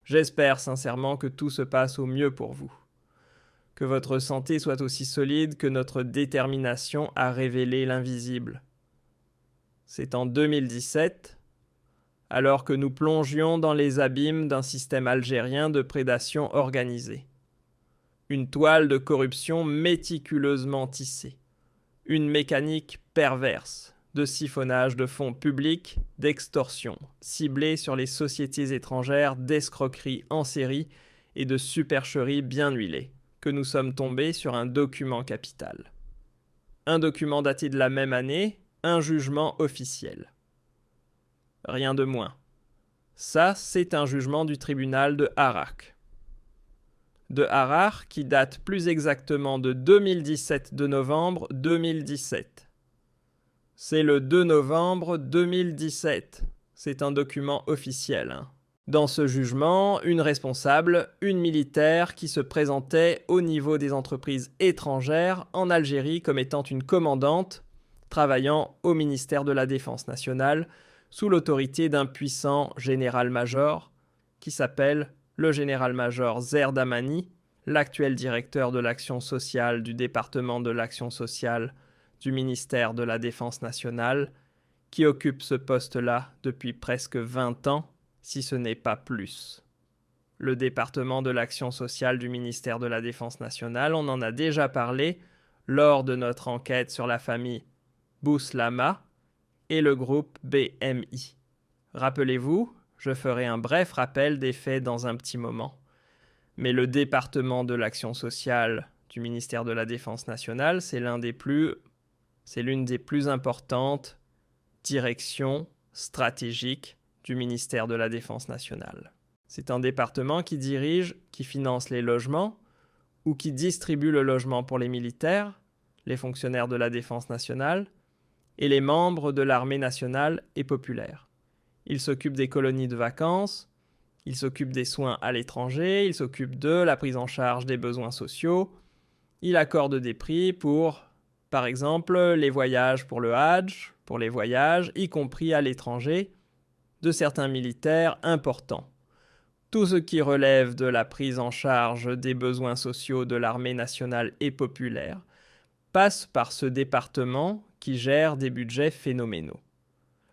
J'espère sincèrement que tout se passe au mieux pour vous. Que votre santé soit aussi solide que notre détermination à révéler l'invisible. C'est en 2017, alors que nous plongions dans les abîmes d'un système algérien de prédation organisée. Une toile de corruption méticuleusement tissée. Une mécanique perverse de siphonnage de fonds publics, d'extorsion, ciblée sur les sociétés étrangères, d'escroquerie en série et de supercherie bien huilée, que nous sommes tombés sur un document capital. Un document daté de la même année, un jugement officiel. Rien de moins. Ça, c'est un jugement du tribunal de Harrach. De Harrach qui date plus exactement de 2017 de novembre 2017. C'est le 2 novembre 2017. C'est un document officiel. Dans ce jugement, une responsable, une militaire qui se présentait au niveau des entreprises étrangères en Algérie comme étant une commandante travaillant au ministère de la Défense nationale sous l'autorité d'un puissant général-major qui s'appelle le général-major Zer Damani, l'actuel directeur de l'action sociale du département de l'action sociale du ministère de la Défense nationale, qui occupe ce poste-là depuis presque 20 ans, si ce n'est pas plus. Le département de l'action sociale du ministère de la Défense nationale, on en a déjà parlé lors de notre enquête sur la famille Bouslama et le groupe BMI. Rappelez-vous, je ferai un bref rappel des faits dans un petit moment. Mais le département de l'action sociale du ministère de la Défense nationale, c'est l'une des plus importantes directions stratégiques du ministère de la Défense nationale. C'est un département qui dirige, qui finance les logements ou qui distribue le logement pour les militaires, les fonctionnaires de la Défense nationale et les membres de l'armée nationale et populaire. Il s'occupe des colonies de vacances, il s'occupe des soins à l'étranger, il s'occupe de la prise en charge des besoins sociaux, il accorde des prix pour, par exemple, les voyages pour le Hajj, pour les voyages, y compris à l'étranger, de certains militaires importants. Tout ce qui relève de la prise en charge des besoins sociaux de l'armée nationale et populaire passe par ce département qui gère des budgets phénoménaux.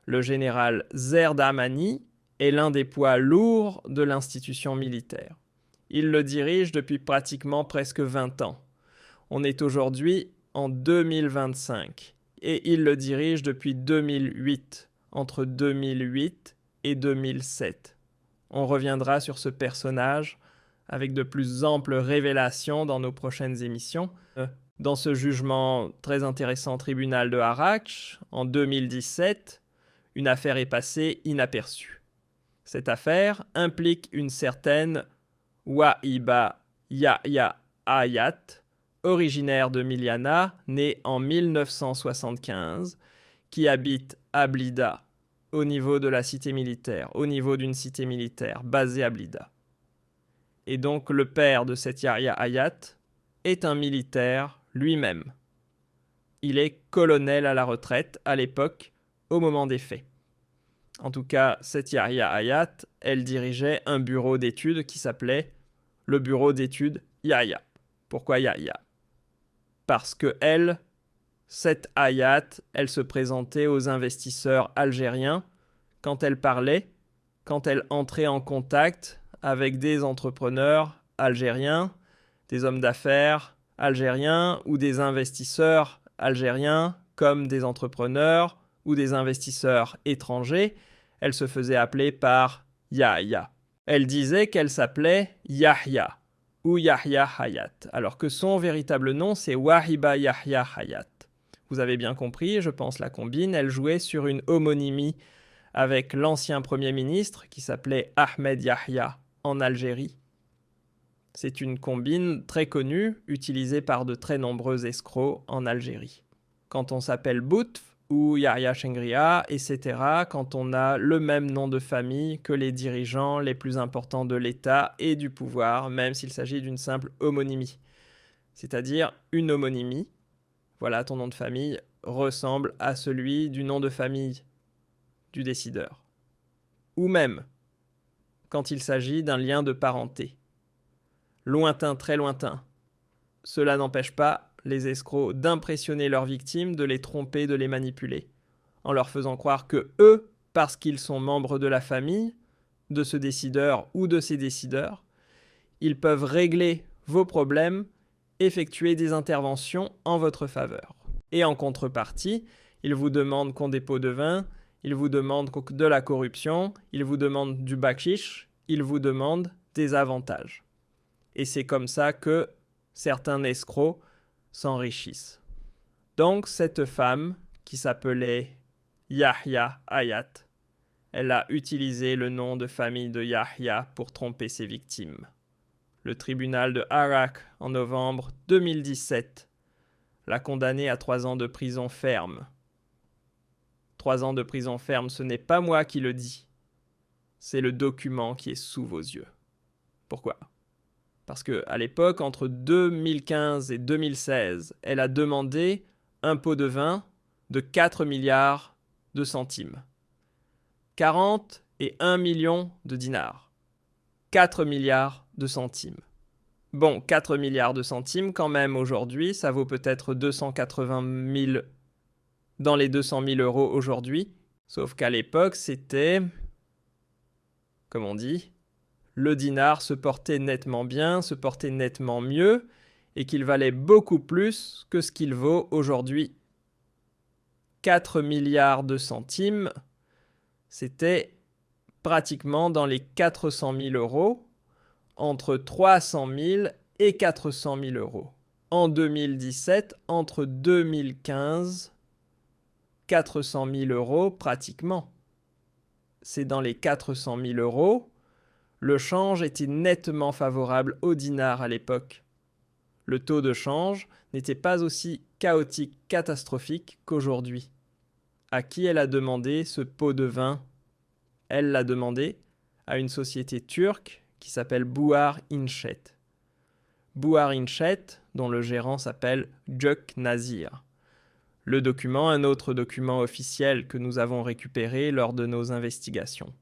Le général Zer Damani est l'un des poids lourds de l'institution militaire. Il le dirige depuis pratiquement presque 20 ans. On est aujourd'hui en 2025 et il le dirige depuis 2008, entre 2008 et 2007. On reviendra sur ce personnage avec de plus amples révélations dans nos prochaines émissions. Dans ce jugement très intéressant tribunal de Harrach, en 2017, une affaire est passée inaperçue. Cette affaire implique une certaine Wahiba Yahya Hayat, originaire de Miliana, née en 1975, qui habite à Blida, au niveau de la cité militaire, au niveau d'une cité militaire basée à Blida. Et donc le père de cette Yahya Hayat est un militaire lui-même. Il est colonel à la retraite à l'époque, au moment des faits. En tout cas, cette Yahya Hayat, elle dirigeait un bureau d'études qui s'appelait le bureau d'études Yahya. Pourquoi Yahya ? Parce que cette Hayat, elle se présentait aux investisseurs algériens quand elle parlait, quand elle entrait en contact avec des entrepreneurs algériens, des hommes d'affaires algériens ou des investisseurs algériens comme des entrepreneurs ou des investisseurs étrangers, elle se faisait appeler par Yahya. Elle disait qu'elle s'appelait Yahya ou Yahya Hayat, alors que son véritable nom c'est Wahiba Yahya Hayat. Vous avez bien compris, je pense la combine, elle jouait sur une homonymie avec l'ancien Premier ministre qui s'appelait Ahmed Yahya en Algérie. C'est une combine très connue, utilisée par de très nombreux escrocs en Algérie. Quand on s'appelle Boutf ou Yahya Chengria, etc., quand on a le même nom de famille que les dirigeants les plus importants de l'État et du pouvoir, même s'il s'agit d'une simple homonymie. C'est-à-dire une homonymie, voilà, ton nom de famille ressemble à celui du nom de famille du décideur. Ou même, quand il s'agit d'un lien de parenté. Lointain, très lointain. Cela n'empêche pas les escrocs d'impressionner leurs victimes, de les tromper, de les manipuler, en leur faisant croire que eux, parce qu'ils sont membres de la famille, de ce décideur ou de ces décideurs, ils peuvent régler vos problèmes, effectuer des interventions en votre faveur. Et en contrepartie, ils vous demandent qu'on des pots de vin, ils vous demandent de la corruption, ils vous demandent du bakshish, ils vous demandent des avantages. Et c'est comme ça que certains escrocs s'enrichissent. Donc cette femme, qui s'appelait Yahya Hayat, elle a utilisé le nom de famille de Yahya pour tromper ses victimes. Le tribunal de Arak, en novembre 2017, l'a condamnée à 3 ans de prison ferme. 3 ans de prison ferme, ce n'est pas moi qui le dis. C'est le document qui est sous vos yeux. Pourquoi ? Parce qu'à l'époque, entre 2015 et 2016, elle a demandé un pot de vin de 4 milliards de centimes. 40 et 1 million de dinars. 4 milliards de centimes. Bon, 4 milliards de centimes, quand même, aujourd'hui, ça vaut peut-être 280 000, dans les 200 000 euros aujourd'hui. Sauf qu'à l'époque, c'était, comme on dit, le dinar se portait nettement bien, se portait nettement mieux, et qu'il valait beaucoup plus que ce qu'il vaut aujourd'hui. 4 milliards de centimes, c'était pratiquement dans les 400 000 euros, entre 300 000 et 400 000 euros. En 2017, entre 2015, 400 000 euros pratiquement. C'est dans les 400 000 euros. Le change était nettement favorable au dinar à l'époque. Le taux de change n'était pas aussi chaotique, catastrophique qu'aujourd'hui. À qui elle a demandé ce pot de vin ? Elle l'a demandé à une société turque qui s'appelle Buhar Inchet. Buhar Inchet, dont le gérant s'appelle Göknazir. Le document, un autre document officiel que nous avons récupéré lors de nos investigations.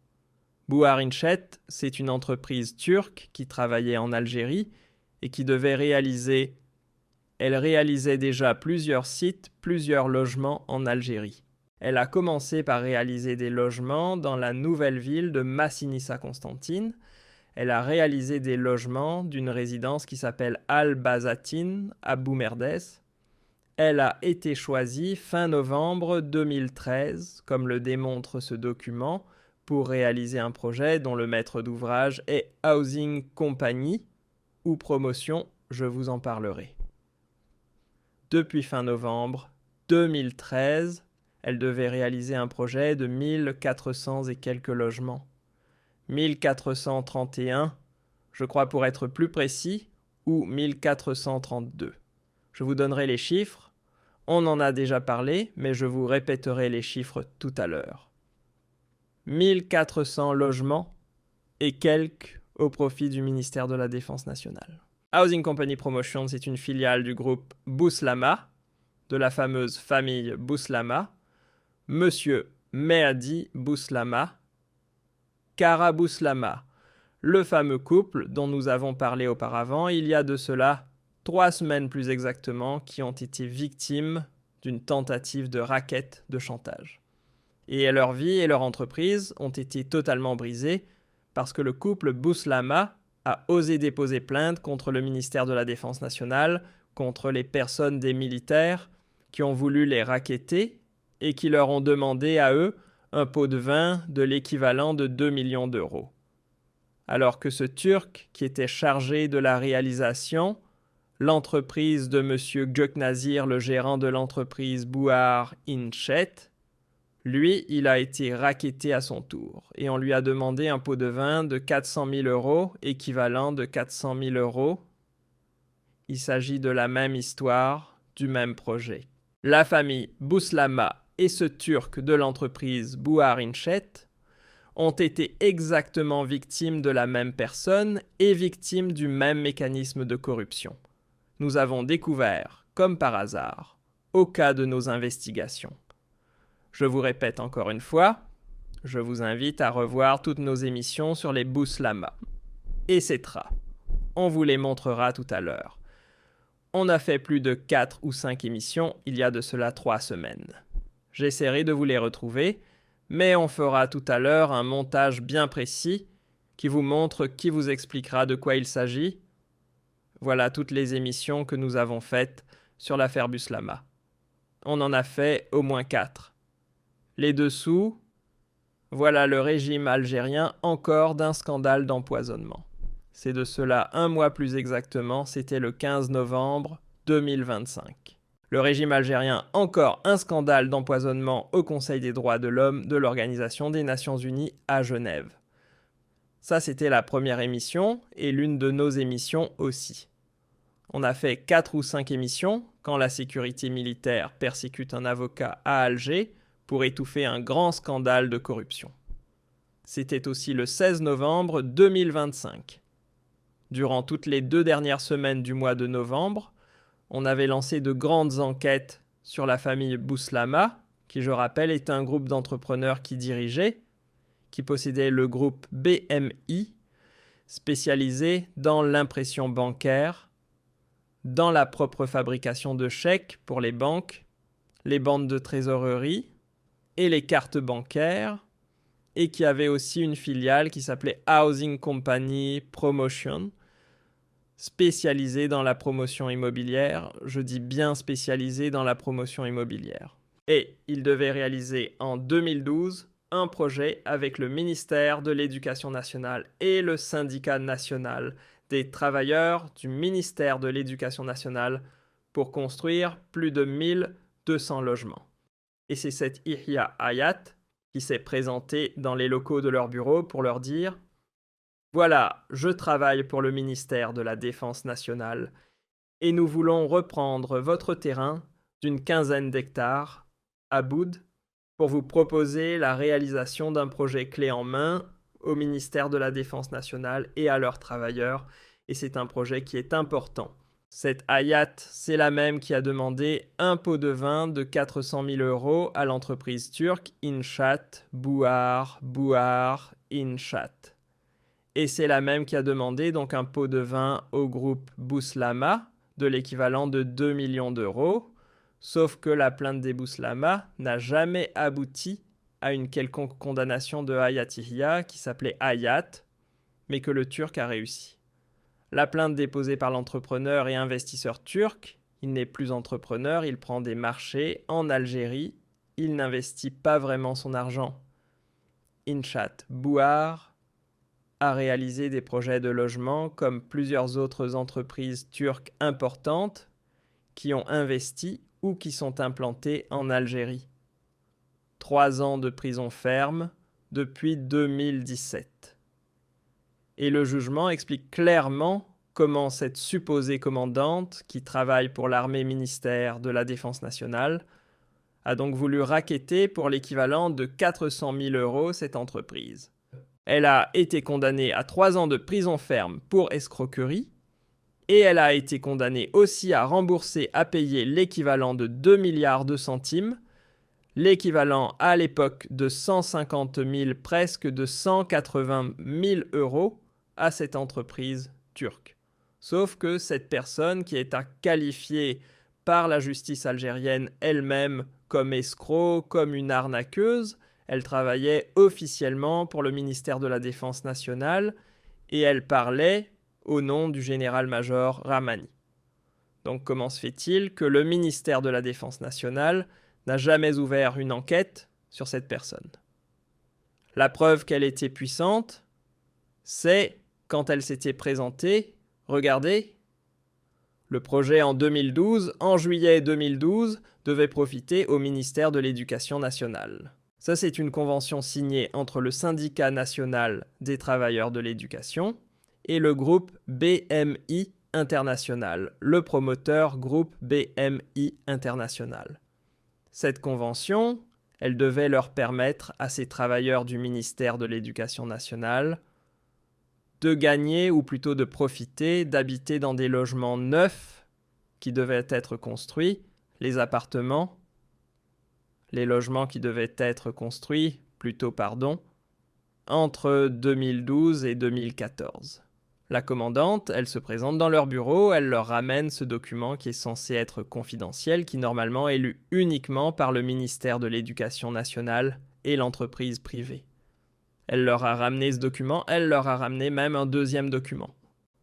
Buhar Inchet, c'est une entreprise turque qui travaillait en Algérie et qui devait réaliser... Elle réalisait déjà plusieurs sites, plusieurs logements en Algérie. Elle a commencé par réaliser des logements dans la nouvelle ville de Massinissa Constantine. Elle a réalisé des logements d'une résidence qui s'appelle Al-Bazatin à Boumerdes. Elle a été choisie fin novembre 2013, comme le démontre ce document, pour réaliser un projet dont le maître d'ouvrage est Housing Company ou Promotion, je vous en parlerai. Depuis fin novembre 2013, elle devait réaliser un projet de 1400 et quelques logements. 1431, je crois pour être plus précis, ou 1432. Je vous donnerai les chiffres. On en a déjà parlé, mais je vous répéterai les chiffres tout à l'heure. 1400 logements et quelques au profit du ministère de la Défense nationale. Housing Company Promotion, c'est une filiale du groupe Bouslama, de la fameuse famille Bouslama, Monsieur Mehdi Bouslama, Kara Bouslama, le fameux couple dont nous avons parlé auparavant, il y a de cela 3 semaines plus exactement, qui ont été victimes d'une tentative de racket de chantage. Et leur vie et leur entreprise ont été totalement brisées parce que le couple Bouslama a osé déposer plainte contre le ministère de la Défense nationale, contre les personnes des militaires qui ont voulu les racketter et qui leur ont demandé à eux un pot de vin de l'équivalent de 2 millions d'euros. Alors que ce Turc, qui était chargé de la réalisation, l'entreprise de M. Göknazir, le gérant de l'entreprise Buhar Inchet, lui, il a été racketté à son tour et on lui a demandé un pot de vin de 400 000 euros, équivalent de 400 000 euros. Il s'agit de la même histoire, du même projet. La famille Bouslama et ce Turc de l'entreprise Buhar Inchet ont été exactement victimes de la même personne et victimes du même mécanisme de corruption. Nous avons découvert, comme par hasard, au cas de nos investigations. Je vous répète encore une fois, Je vous invite à revoir toutes nos émissions sur les Bouslama, etc. On vous les montrera tout à l'heure. On a fait plus de 4 ou 5 émissions il y a de cela 3 semaines. J'essaierai de vous les retrouver, mais on fera tout à l'heure un montage bien précis qui vous montre, qui vous expliquera de quoi il s'agit. Voilà toutes les émissions que nous avons faites sur l'affaire Buslama. On en a fait au moins 4. Les dessous, voilà le régime algérien encore d'un scandale d'empoisonnement. C'est de cela un mois plus exactement, c'était le 15 novembre 2025. Le régime algérien encore un scandale d'empoisonnement au Conseil des droits de l'homme de l'Organisation des Nations Unies à Genève. Ça, c'était la première émission et l'une de nos émissions aussi. On a fait 4 ou 5 émissions quand la sécurité militaire persécute un avocat à Alger pour étouffer un grand scandale de corruption. C'était aussi le 16 novembre 2025. Durant toutes les 2 dernières semaines du mois de novembre, on avait lancé de grandes enquêtes sur la famille Bouslama, qui, je rappelle, est un groupe d'entrepreneurs qui possédait le groupe BMI, spécialisé dans l'impression bancaire, dans la propre fabrication de chèques pour les banques, les bandes de trésorerie et les cartes bancaires, et qui avait aussi une filiale qui s'appelait Housing Company Promotion, spécialisée dans la promotion immobilière, je dis bien spécialisée dans la promotion immobilière. Et il devait réaliser en 2012 un projet avec le ministère de l'Éducation nationale et le syndicat national des travailleurs du ministère de l'Éducation nationale pour construire plus de 1200 logements. Et c'est cette Ihya Hayat qui s'est présentée dans les locaux de leur bureau pour leur dire « Voilà, je travaille pour le ministère de la Défense nationale et nous voulons reprendre votre terrain d'une 15aine d'hectares à Boud pour vous proposer la réalisation d'un projet clé en main au ministère de la Défense nationale et à leurs travailleurs. Et c'est un projet qui est important. » Cette Hayat, c'est la même qui a demandé un pot de vin de 400 000 € à l'entreprise turque Inşaat Buhar Inşaat. Et c'est la même qui a demandé donc un pot de vin au groupe Buslama de l'équivalent de 2 millions d'euros. Sauf que la plainte des Bouslama n'a jamais abouti à une quelconque condamnation de Hayat Ihya, qui s'appelait Hayat, mais que le Turc a réussi. La plainte déposée par l'entrepreneur et investisseur turc, il n'est plus entrepreneur, il prend des marchés en Algérie, il n'investit pas vraiment son argent. Inşaat Buhar a réalisé des projets de logement comme plusieurs autres entreprises turques importantes qui ont investi ou qui sont implantés en Algérie. 3 ans de prison ferme depuis 2017. Et le jugement explique clairement comment cette supposée commandante, qui travaille pour l'armée ministère de la Défense nationale, a donc voulu racketter pour l'équivalent de 400 000 € cette entreprise. Elle a été condamnée à 3 ans de prison ferme pour escroquerie, et elle a été condamnée aussi à rembourser, à payer l'équivalent de 2 milliards de centimes, l'équivalent à l'époque de 150 000, presque de 180 000 € à cette entreprise turque. Sauf que cette personne, qui est qualifiée par la justice algérienne elle-même comme escroc, comme une arnaqueuse, elle travaillait officiellement pour le ministère de la Défense nationale et elle parlait au nom du général-major Rahmani. Donc comment se fait-il que le ministère de la Défense nationale n'a jamais ouvert une enquête sur cette personne? La preuve qu'elle était puissante, c'est quand elle s'était présentée, regardez, le projet en 2012, en juillet 2012, devait profiter au ministère de l'Éducation nationale. Ça, c'est une convention signée entre le syndicat national des travailleurs de l'éducation et le groupe BMI International, le promoteur groupe BMI International. Cette convention, elle devait leur permettre à ces travailleurs du ministère de l'Éducation nationale de gagner, ou plutôt de profiter, d'habiter dans des logements neufs qui devaient être construits, les appartements, les logements qui devaient être construits entre 2012 et 2014. La commandante, elle se présente dans leur bureau, elle leur ramène ce document qui est censé être confidentiel, qui normalement est lu uniquement par le ministère de l'Éducation nationale et l'entreprise privée. Elle leur a ramené ce document, elle leur a ramené même un deuxième document.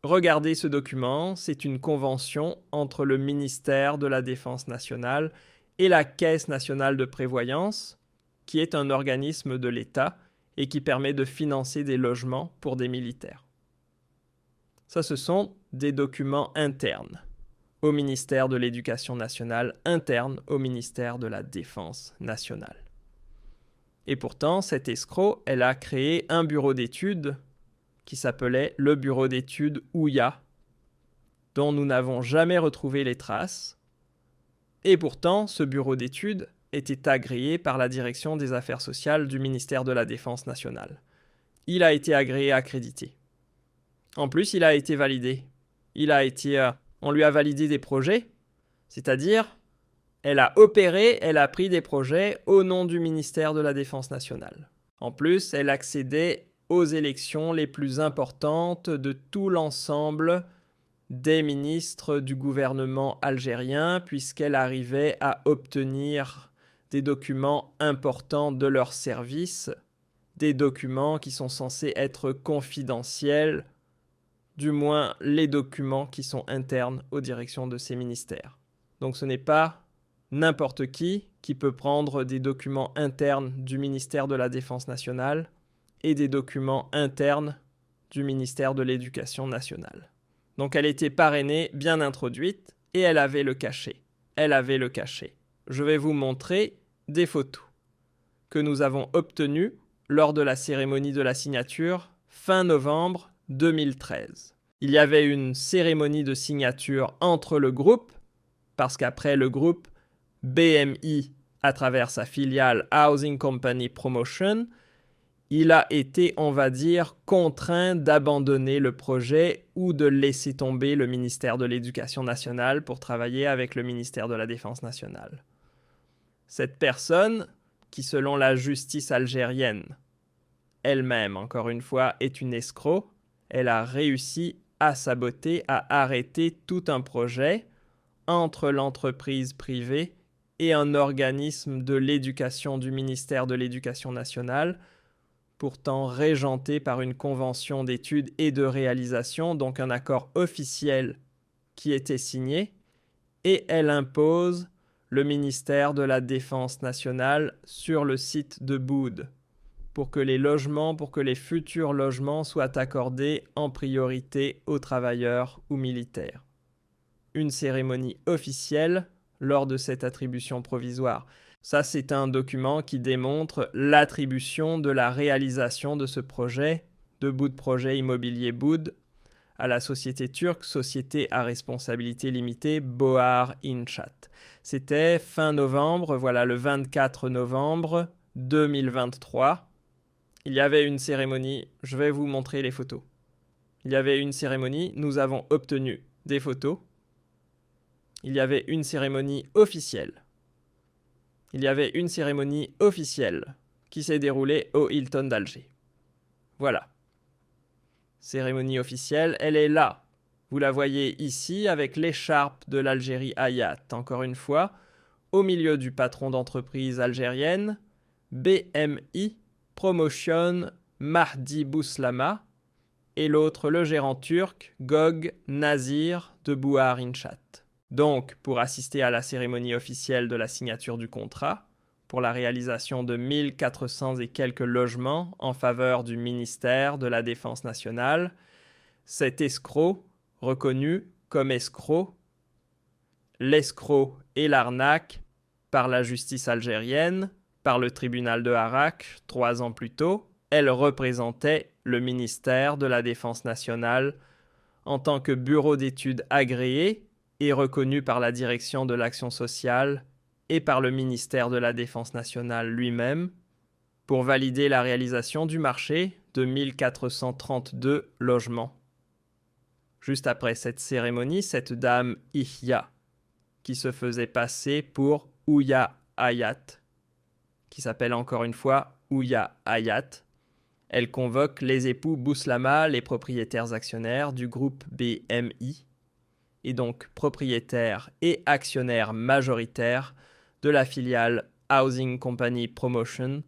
Regardez ce document, c'est une convention entre le ministère de la Défense nationale et la Caisse nationale de prévoyance, qui est un organisme de l'État et qui permet de financer des logements pour des militaires. Ça, ce sont des documents internes au ministère de l'Éducation nationale, internes au ministère de la Défense nationale. Et pourtant, cette escroc, elle a créé un bureau d'études qui s'appelait le bureau d'études Ouya, dont nous n'avons jamais retrouvé les traces. Et pourtant, ce bureau d'études était agréé par la direction des affaires sociales du ministère de la Défense nationale. Il a été agréé, accrédité. En plus, il a été validé. On lui a validé des projets, c'est-à-dire, elle a opéré, elle a pris des projets au nom du ministère de la Défense nationale. En plus, elle accédait aux élections les plus importantes de tout l'ensemble des ministres du gouvernement algérien, puisqu'elle arrivait à obtenir des documents importants de leur service, des documents qui sont censés être confidentiels, du moins les documents qui sont internes aux directions de ces ministères. Donc ce n'est pas n'importe qui peut prendre des documents internes du ministère de la Défense nationale et des documents internes du ministère de l'Éducation nationale. Donc elle était parrainée, bien introduite, et elle avait le cachet. Je vais vous montrer des photos que nous avons obtenues lors de la cérémonie de la signature fin novembre 2013. Il y avait une cérémonie de signature entre le groupe, parce qu'après le groupe BMI, à travers sa filiale Housing Company Promotion, il a été, on va dire, contraint d'abandonner le projet ou de laisser tomber le ministère de l'Éducation nationale pour travailler avec le ministère de la Défense nationale. Cette personne, qui selon la justice algérienne, elle-même, encore une fois, est une escroc, elle a réussi à saboter, à arrêter tout un projet entre l'entreprise privée et un organisme de l'éducation du ministère de l'Éducation nationale, pourtant régenté par une convention d'études et de réalisation, donc un accord officiel qui était signé, et elle impose le ministère de la Défense nationale sur le site de Boud, pour que les futurs logements soient accordés en priorité aux travailleurs ou militaires. Une cérémonie officielle lors de cette attribution provisoire. Ça, c'est un document qui démontre l'attribution de la réalisation de ce projet, de Boud Projet Immobilier Boud, à la société turque, société à responsabilité limitée, Bohar Inşaat. C'était fin novembre, voilà le 24 novembre 2023. Il y avait une cérémonie, je vais vous montrer les photos. Il y avait une cérémonie, nous avons obtenu des photos. Il y avait une cérémonie officielle. Qui s'est déroulée au Hilton d'Alger. Voilà. Cérémonie officielle, elle est là. Vous la voyez ici avec l'écharpe de l'Algérie Hayat, encore une fois, au milieu du patron d'entreprise algérienne, BMI Promotion Mahdi Bouslama, et l'autre le gérant turc, Gog Nazir de Bohar Inşaat. Donc, pour assister à la cérémonie officielle de la signature du contrat, pour la réalisation de 1400 et quelques logements en faveur du ministère de la Défense nationale, cet escroc, reconnu comme escroc, l'escroc et l'arnaque par la justice algérienne, par le tribunal de Harrach 3 ans plus tôt, elle représentait le ministère de la Défense nationale en tant que bureau d'études agréé et reconnu par la direction de l'action sociale et par le ministère de la Défense nationale lui-même pour valider la réalisation du marché de 1432 logements. Juste après cette cérémonie, cette dame Ihya, qui se faisait passer pour Ouya Hayat, qui s'appelle encore une fois Ouya Hayat. Elle convoque les époux Bouslama, les propriétaires actionnaires du groupe BMI, et donc propriétaires et actionnaires majoritaires de la filiale Housing Company Promotion,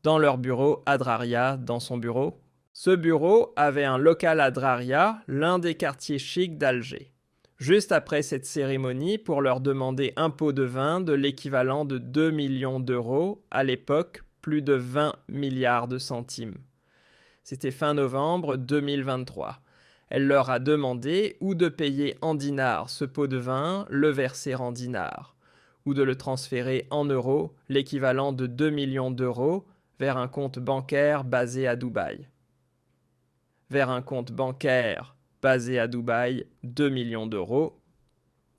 dans leur bureau Adraria, dans son bureau. Ce bureau avait un local Adraria, l'un des quartiers chics d'Alger. Juste après cette cérémonie, pour leur demander un pot de vin de l'équivalent de 2 millions d'euros, à l'époque, plus de 20 milliards de centimes. C'était fin novembre 2023. Elle leur a demandé ou de payer en dinars ce pot de vin, le verser en dinars, ou de le transférer en euros, l'équivalent de 2 millions d'euros, vers un compte bancaire basé à Dubaï. Vers un compte bancaire basé à Dubaï, 2 millions d'euros.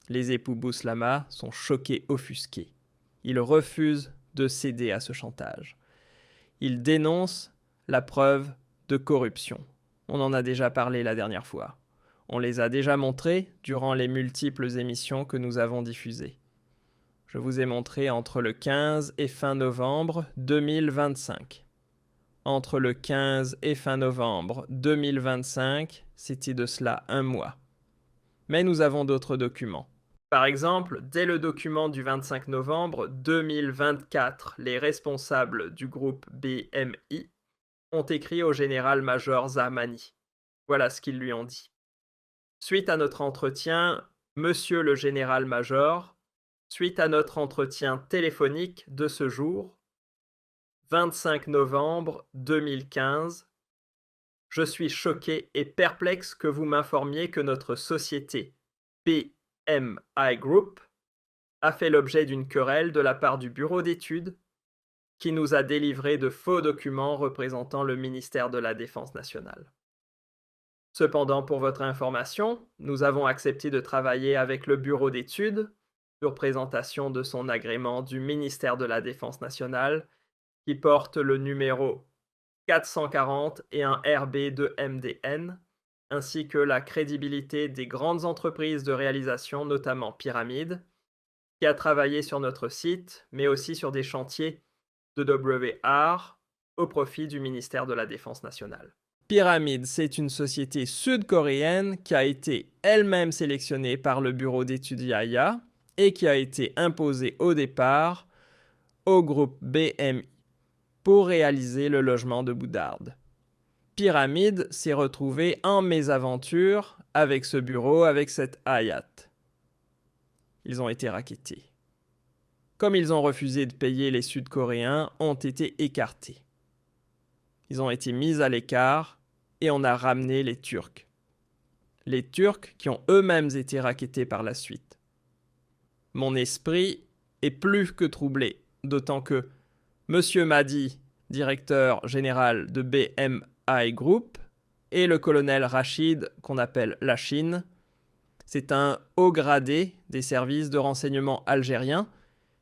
Les époux Bouslama sont choqués, offusqués. Ils refusent de céder à ce chantage. Ils dénoncent la preuve de corruption. On en a déjà parlé la dernière fois. On les a déjà montrés durant les multiples émissions que nous avons diffusées. Je vous ai montré entre le 15 et fin novembre 2025. Entre le 15 et fin novembre 2025, c'était de cela un mois. Mais nous avons d'autres documents. Par exemple, dès le document du 25 novembre 2024, les responsables du groupe BMI ont écrit au général-major Zamani. Voilà ce qu'ils lui ont dit. Suite à notre entretien, Monsieur le général-major, suite à notre entretien téléphonique de ce jour, 25 novembre 2015, je suis choqué et perplexe que vous m'informiez que notre société BMI Group a fait l'objet d'une querelle de la part du bureau d'études qui nous a délivré de faux documents représentant le ministère de la Défense nationale. Cependant, pour votre information, nous avons accepté de travailler avec le bureau d'études sur présentation de son agrément du ministère de la Défense nationale qui porte le numéro 440 et un RB de MDN, ainsi que la crédibilité des grandes entreprises de réalisation, notamment Pyramide, qui a travaillé sur notre site, mais aussi sur des chantiers de WR au profit du ministère de la Défense nationale. Pyramide, c'est une société sud-coréenne qui a été elle-même sélectionnée par le bureau d'études Yaya et qui a été imposée au départ au groupe BMI pour réaliser le logement de Boudarde. Pyramide s'est retrouvée en mésaventure avec ce bureau, avec cette Hayat. Ils ont été rackettés. Comme ils ont refusé de payer, les Sud-Coréens ont été écartés. Ils ont été mis à l'écart et on a ramené les Turcs. Les Turcs qui ont eux-mêmes été rackettés par la suite. Mon esprit est plus que troublé, d'autant que Monsieur Mahdi, directeur général de BMI Group, et le colonel Rachid, qu'on appelle la Chine, c'est un haut gradé des services de renseignement algériens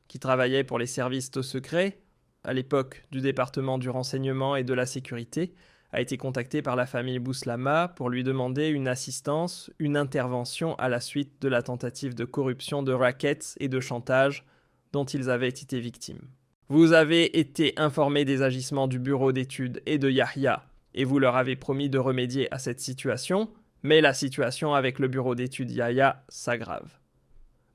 qui travaillait pour les services secrets à l'époque du département du renseignement et de la sécurité, a été contacté par la famille Bouslama pour lui demander une assistance, une intervention à la suite de la tentative de corruption, de rackets et de chantage dont ils avaient été victimes. Vous avez été informé des agissements du bureau d'études et de Yahya, et vous leur avez promis de remédier à cette situation, mais la situation avec le bureau d'études Yahya s'aggrave.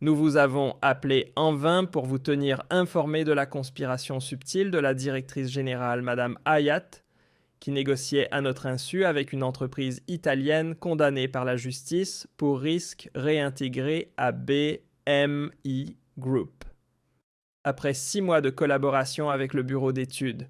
Nous vous avons appelé en vain pour vous tenir informé de la conspiration subtile de la directrice générale Madame Hayat, qui négociait à notre insu avec une entreprise italienne condamnée par la justice pour risque réintégré à BMI Group. Après 6 mois de collaboration avec le bureau d'études,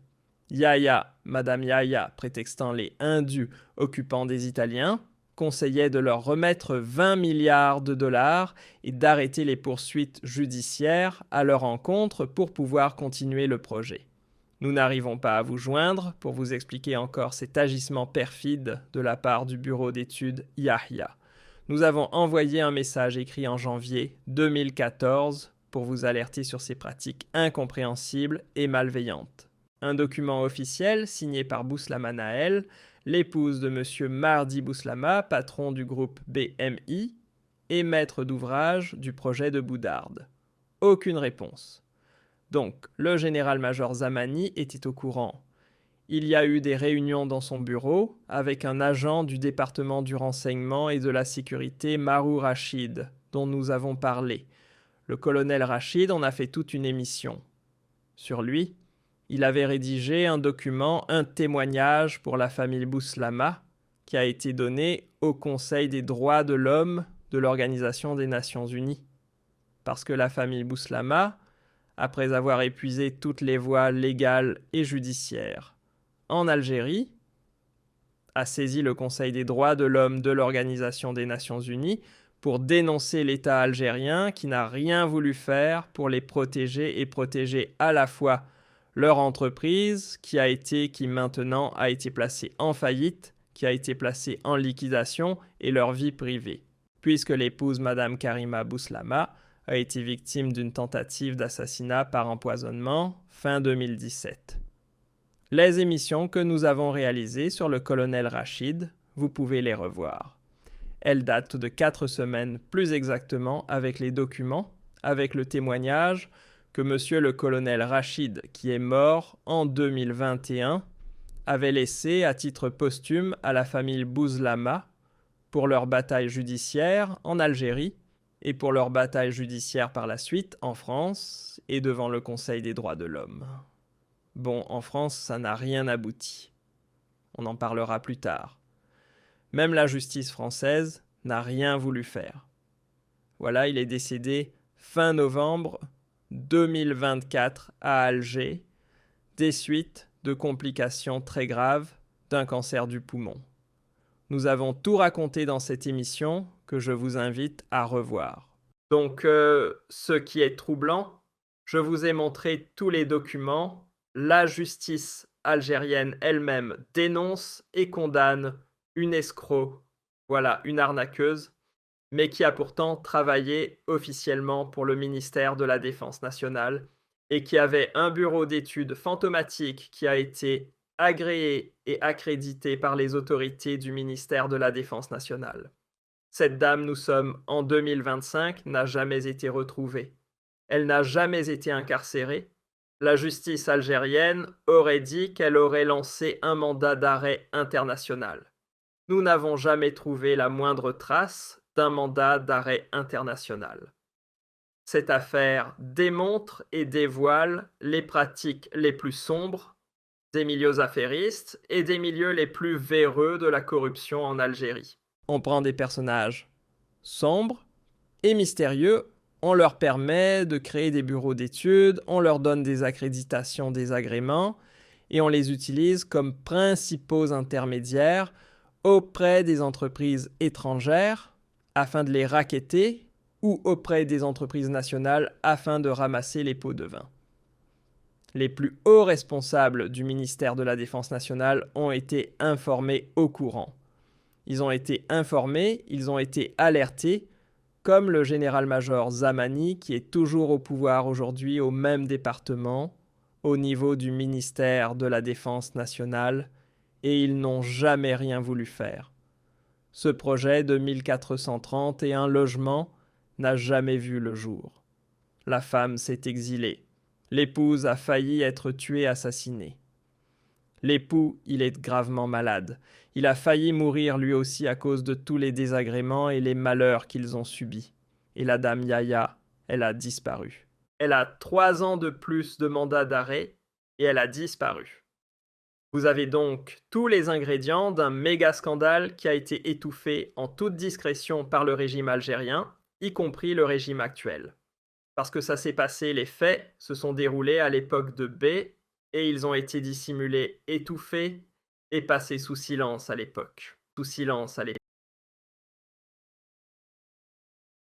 Madame Yahya, prétextant les indus occupants des Italiens, conseillait de leur remettre 20 milliards de dollars et d'arrêter les poursuites judiciaires à leur encontre pour pouvoir continuer le projet. Nous n'arrivons pas à vous joindre pour vous expliquer encore cet agissement perfide de la part du bureau d'études Yahya. Nous avons envoyé un message écrit en janvier 2014 pour vous alerter sur ces pratiques incompréhensibles et malveillantes. Un document officiel signé par Bouslama Naël, l'épouse de M. Mahdi Bouslama, patron du groupe BMI, et maître d'ouvrage du projet de Boudarde. Aucune réponse. Donc, le général-major Zamani était au courant il y a eu des réunions dans son bureau avec un agent du département du renseignement et de la sécurité, Marou Rachid, dont nous avons parlé. Le colonel Rachid en a fait toute une émission. Sur lui, il avait rédigé un document, un témoignage pour la famille Bouslama, qui a été donné au Conseil des droits de l'homme de l'Organisation des Nations Unies. Parce que la famille Bouslama, après avoir épuisé toutes les voies légales et judiciaires en Algérie, a saisi le Conseil des droits de l'homme de l'Organisation des Nations Unies pour dénoncer l'État algérien qui n'a rien voulu faire pour les protéger et protéger à la fois leur entreprise qui maintenant a été placée en faillite, qui a été placée en liquidation, et leur vie privée, puisque l'épouse Madame Karima Bouslama a été victime d'une tentative d'assassinat par empoisonnement fin 2017. Les émissions que nous avons réalisées sur le colonel Rachid, vous pouvez les revoir. Elles datent de 4 semaines plus exactement, avec les documents, avec le témoignage que monsieur le colonel Rachid, qui est mort en 2021, avait laissé à titre posthume à la famille Bouslama pour leur bataille judiciaire en Algérie et pour leur bataille judiciaire par la suite en France et devant le Conseil des droits de l'homme. Bon, en France, ça n'a rien abouti. On en parlera plus tard. Même la justice française n'a rien voulu faire. Voilà, il est décédé fin novembre 2024 à Alger, des suites de complications très graves d'un cancer du poumon. Nous avons tout raconté dans cette émission que je vous invite à revoir. Donc, ce qui est troublant, je vous ai montré tous les documents. La justice algérienne elle-même dénonce et condamne une escroc, voilà, une arnaqueuse, mais qui a pourtant travaillé officiellement pour le ministère de la Défense nationale et qui avait un bureau d'études fantomatique qui a été agréé et accrédité par les autorités du ministère de la Défense nationale. Cette dame, nous sommes en 2025, n'a jamais été retrouvée. Elle n'a jamais été incarcérée. La justice algérienne aurait dit qu'elle aurait lancé un mandat d'arrêt international. Nous n'avons jamais trouvé la moindre trace d'un mandat d'arrêt international. Cette affaire démontre et dévoile les pratiques les plus sombres des milieux affairistes et des milieux les plus véreux de la corruption en Algérie. On prend des personnages sombres et mystérieux, on leur permet de créer des bureaux d'études, on leur donne des accréditations, des agréments, et on les utilise comme principaux intermédiaires auprès des entreprises étrangères afin de les racketter ou auprès des entreprises nationales afin de ramasser les pots de vin. Les plus hauts responsables du ministère de la Défense nationale ont été informés au courant. Ils ont été informés, ils ont été alertés, comme le général-major Zamani, qui est toujours au pouvoir aujourd'hui au même département, au niveau du ministère de la Défense nationale, et ils n'ont jamais rien voulu faire. Ce projet de 1431 logements n'a jamais vu le jour. La femme s'est exilée. L'épouse a failli être tuée, assassinée. L'époux, il est gravement malade. Il a failli mourir lui aussi à cause de tous les désagréments et les malheurs qu'ils ont subis. Et la dame Yaya, elle a disparu. Elle a 3 ans de plus de mandat d'arrêt et elle a disparu. Vous avez donc tous les ingrédients d'un méga scandale qui a été étouffé en toute discrétion par le régime algérien, y compris le régime actuel. Parce que ça s'est passé, les faits se sont déroulés à l'époque de B et ils ont été dissimulés, étouffés et passés sous silence à l'époque. Sous silence à l'époque.